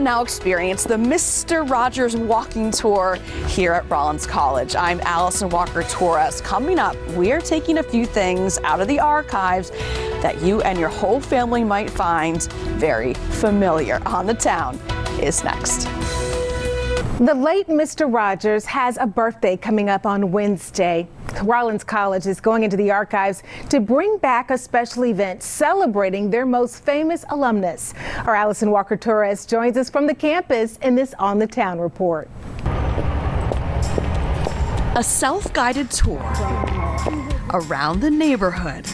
can now experience the Mr. Rogers walking tour here at Rollins College. I'm Allison Walker-Torres. Coming up, we're taking a few things out of the archives that you and your whole family might find very familiar. On the Town is next. The late Mr. Rogers has a birthday coming up on Wednesday. Rollins College is going into the archives to bring back a special event celebrating their most famous alumnus. Our Allison Walker-Torres joins us from the campus in this On the Town report. A self-guided tour around the neighborhood,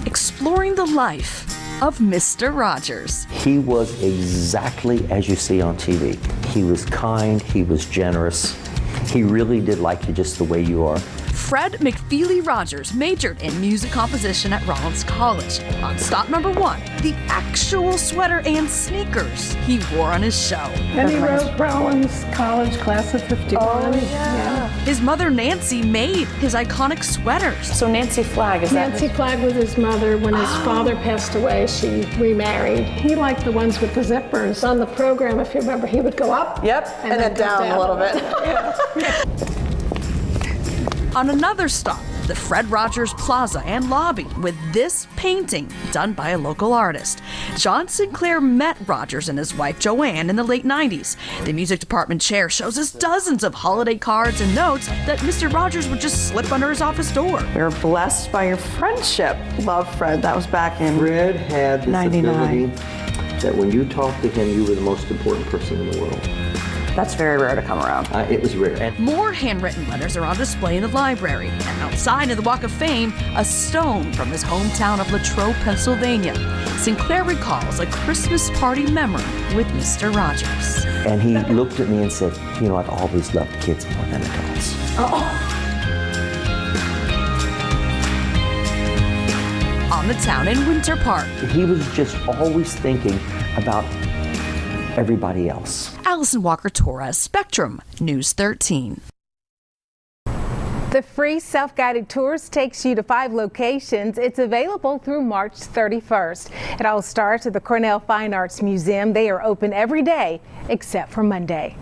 exploring the life of Mr. Rogers. He was exactly as you see on TV. He was kind, he was generous. He really did like you just the way you are. Fred McFeely Rogers majored in music composition at Rollins College. On stop number 1, the actual sweater and sneakers he wore on his show. And he wrote Rollins College Class of 51. Oh, yeah. His mother Nancy made his iconic sweaters. So Nancy Flagg, is that? Nancy Flagg was his mother. When his father passed away, she remarried. He liked the ones with the zippers. On the program, if you remember, he would go up. Yep, and then down a little bit. On another stop, the Fred Rogers Plaza and lobby with this painting done by a local artist. John Sinclair met Rogers and his wife Joanne in the late 90s. The music department chair shows us dozens of holiday cards and notes that Mr. Rogers would just slip under his office door. We were blessed by your friendship. Love Fred. That was back in Fred had this 99. ability that when you talked to him, you were the most important person in the world. That's very rare to come around. It was rare. And More handwritten letters are on display in the library. And outside of the Walk of Fame, a stone from his hometown of Latrobe, Pennsylvania. Sinclair recalls a Christmas party memory with Mr. Rogers. And he looked at me and said, you know, I've always loved kids more than adults. On the Town in Winter Park. He was just always thinking about everybody else. Allison Walker-Torres, Spectrum News 13. The free self-guided tours takes you to 5 locations. It's available through March 31st. It all starts at the Cornell Fine Arts Museum. They are open every day except for Monday.